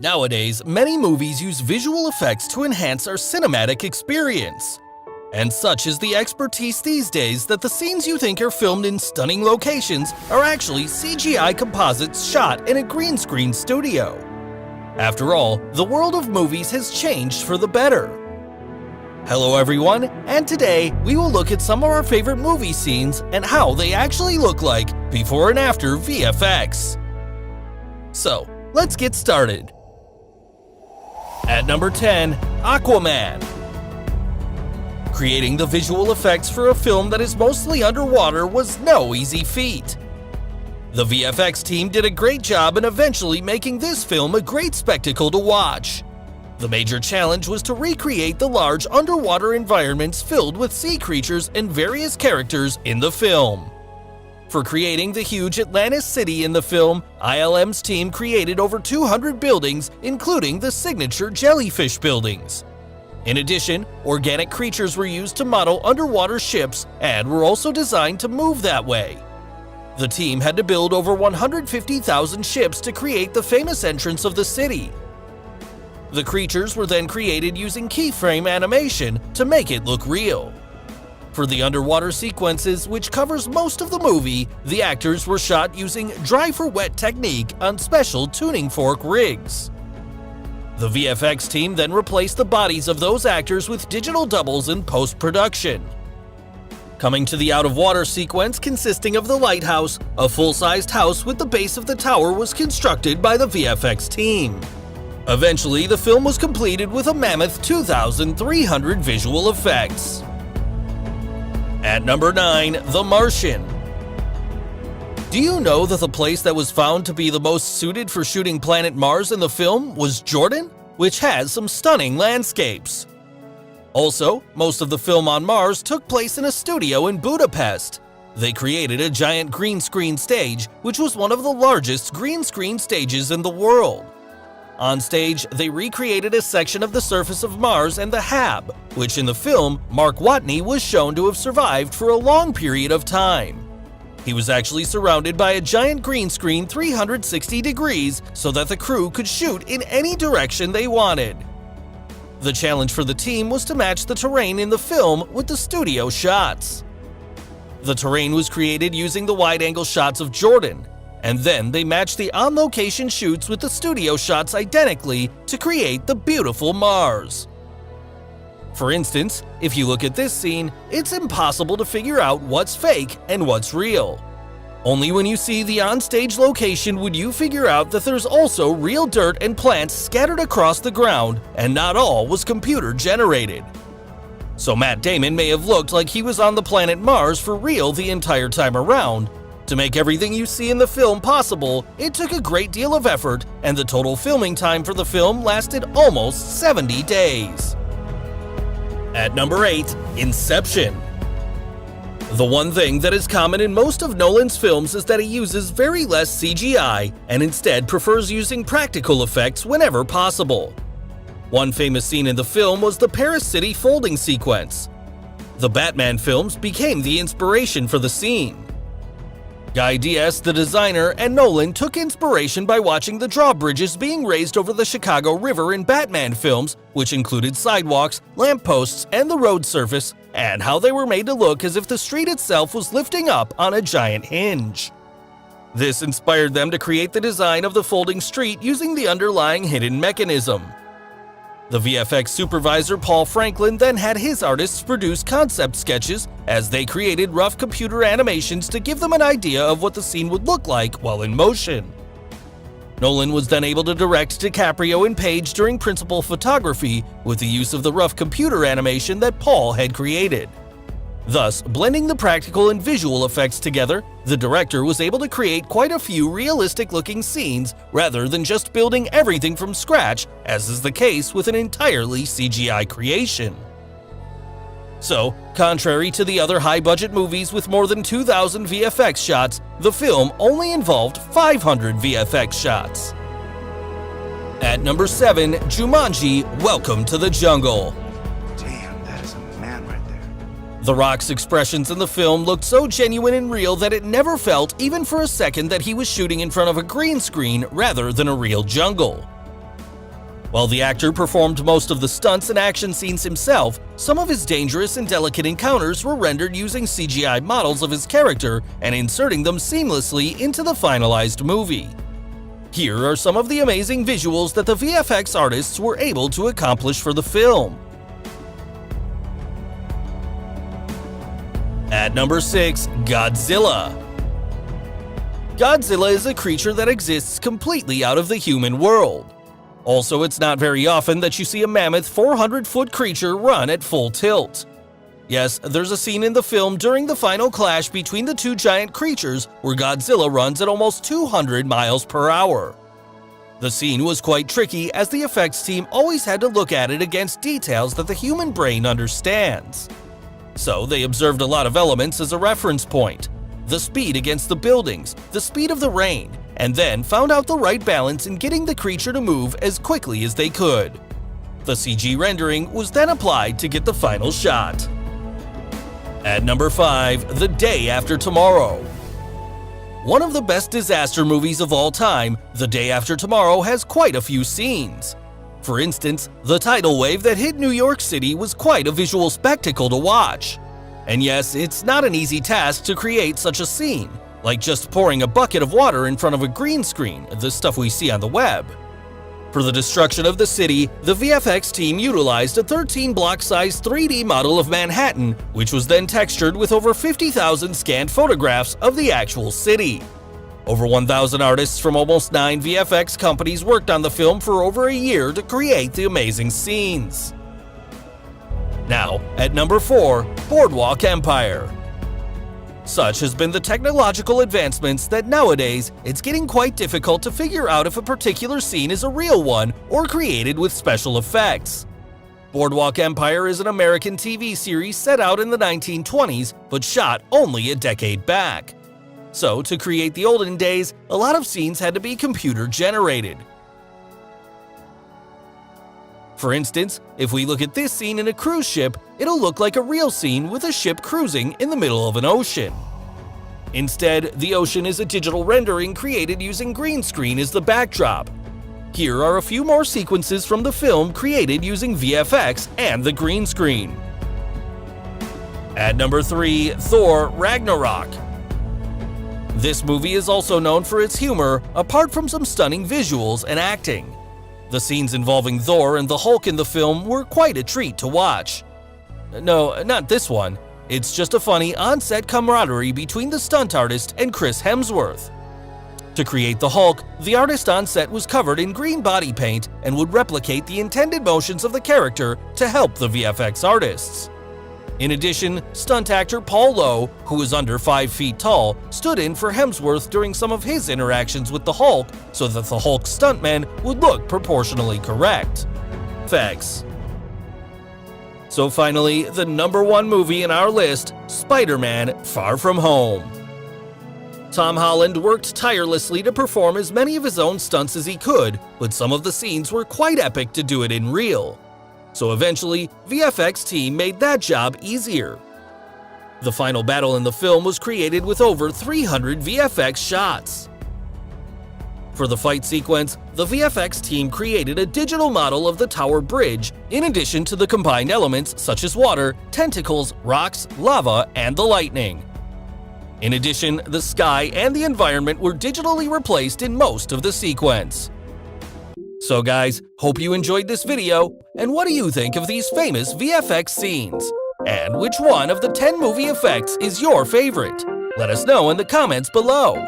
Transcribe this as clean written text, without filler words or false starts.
Nowadays, many movies use visual effects to enhance our cinematic experience. And such is the expertise these days that the scenes you think are filmed in stunning locations are actually CGI composites shot in a green screen studio. After all, the world of movies has changed for the better. Hello everyone, and today we will look at some of our favorite movie scenes and how they actually look like before and after VFX. So, let's get started. At number 10, Aquaman. Creating the visual effects for a film that is mostly underwater was no easy feat. The VFX team did a great job in eventually making this film a great spectacle to watch. The major challenge was to recreate the large underwater environments filled with sea creatures and various characters in the film. For creating the huge Atlantis city in the film, ILM's team created over 200 buildings, including the signature jellyfish buildings. In addition, organic creatures were used to model underwater ships and were also designed to move that way. The team had to build over 150,000 ships to create the famous entrance of the city. The creatures were then created using keyframe animation to make it look real. For the underwater sequences, which covers most of the movie, the actors were shot using dry-for-wet technique on special tuning fork rigs. The VFX team then replaced the bodies of those actors with digital doubles in post-production. Coming to the out-of-water sequence consisting of the lighthouse, a full-sized house with the base of the tower was constructed by the VFX team. Eventually, the film was completed with a mammoth 2,300 visual effects. At number 9, The Martian. Do you know that the place that was found to be the most suited for shooting planet Mars in the film was Jordan, which has some stunning landscapes? Also, most of the film on Mars took place in a studio in Budapest. They created a giant green screen stage, which was one of the largest green screen stages in the world. On stage, they recreated a section of the surface of Mars and the HAB, which in the film, Mark Watney was shown to have survived for a long period of time. He was actually surrounded by a giant green screen 360 degrees so that the crew could shoot in any direction they wanted. The challenge for the team was to match the terrain in the film with the studio shots. The terrain was created using the wide-angle shots of Jordan, and then they matched the on-location shoots with the studio shots identically to create the beautiful Mars. For instance, if you look at this scene, it's impossible to figure out what's fake and what's real. Only when you see the on-stage location would you figure out that there's also real dirt and plants scattered across the ground, and not all was computer-generated. So Matt Damon may have looked like he was on the planet Mars for real the entire time around. To make everything you see in the film possible, it took a great deal of effort, and the total filming time for the film lasted almost 70 days. At number 8, Inception. The one thing that is common in most of Nolan's films is that he uses very less CGI and instead prefers using practical effects whenever possible. One famous scene in the film was the Paris City folding sequence. The Batman films became the inspiration for the scene. Guy Diaz, the designer, and Nolan took inspiration by watching the drawbridges being raised over the Chicago River in Batman films, which included sidewalks, lampposts, and the road surface, and how they were made to look as if the street itself was lifting up on a giant hinge. This inspired them to create the design of the folding street using the underlying hidden mechanism. The VFX supervisor Paul Franklin then had his artists produce concept sketches as they created rough computer animations to give them an idea of what the scene would look like while in motion. Nolan was then able to direct DiCaprio and Page during principal photography with the use of the rough computer animation that Paul had created. Thus, blending the practical and visual effects together, the director was able to create quite a few realistic-looking scenes rather than just building everything from scratch, as is the case with an entirely CGI creation. So, contrary to the other high-budget movies with more than 2,000 VFX shots, the film only involved 500 VFX shots. At number 7, Jumanji: Welcome to the Jungle. The Rock's expressions in the film looked so genuine and real that it never felt even for a second that he was shooting in front of a green screen rather than a real jungle. While the actor performed most of the stunts and action scenes himself, some of his dangerous and delicate encounters were rendered using CGI models of his character and inserting them seamlessly into the finalized movie. Here are some of the amazing visuals that the VFX artists were able to accomplish for the film. At number 6, Godzilla. Godzilla is a creature that exists completely out of the human world. Also, it's not very often that you see a mammoth 400-foot creature run at full tilt. Yes, there's a scene in the film during the final clash between the two giant creatures where Godzilla runs at almost 200 miles per hour. The scene was quite tricky as the effects team always had to look at it against details that the human brain understands. So they observed a lot of elements as a reference point: the speed against the buildings, the speed of the rain, and then found out the right balance in getting the creature to move as quickly as they could. The CG rendering was then applied to get the final shot. At number 5, The Day After Tomorrow. One of the best disaster movies of all time, The Day After Tomorrow has quite a few scenes. For instance, the tidal wave that hit New York City was quite a visual spectacle to watch. And yes, it's not an easy task to create such a scene, like just pouring a bucket of water in front of a green screen, the stuff we see on the web. For the destruction of the city, the VFX team utilized a 13-block-sized 3D model of Manhattan, which was then textured with over 50,000 scanned photographs of the actual city. Over 1,000 artists from almost 9 VFX companies worked on the film for over a year to create the amazing scenes. Now, at number 4, Boardwalk Empire. Such has been the technological advancements that nowadays it's getting quite difficult to figure out if a particular scene is a real one or created with special effects. Boardwalk Empire is an American TV series set out in the 1920s but shot only a decade back. So to create the olden days, a lot of scenes had to be computer generated. For instance, if we look at this scene in a cruise ship, it'll look like a real scene with a ship cruising in the middle of an ocean. Instead, the ocean is a digital rendering created using green screen as the backdrop. Here are a few more sequences from the film created using VFX and the green screen. At number 3, Thor: Ragnarök. This movie is also known for its humor, apart from some stunning visuals and acting. The scenes involving Thor and the Hulk in the film were quite a treat to watch. No, not this one. It's just a funny on-set camaraderie between the stunt artist and Chris Hemsworth. To create the Hulk, the artist on set was covered in green body paint and would replicate the intended motions of the character to help the VFX artists. In addition, stunt actor Paul Lowe, who is under 5 feet tall, stood in for Hemsworth during some of his interactions with the Hulk so that the Hulk stuntmen would look proportionally correct. Thanks. So finally, the number 1 movie in our list, Spider-Man: Far From Home. Tom Holland worked tirelessly to perform as many of his own stunts as he could, but some of the scenes were quite epic to do it in real. So eventually, VFX team made that job easier. The final battle in the film was created with over 300 VFX shots. For the fight sequence, the VFX team created a digital model of the tower bridge, in addition to the combined elements such as water, tentacles, rocks, lava, and the lightning. In addition, the sky and the environment were digitally replaced in most of the sequence. So guys, hope you enjoyed this video, and what do you think of these famous VFX scenes? And which one of the 10 movie effects is your favorite? Let us know in the comments below.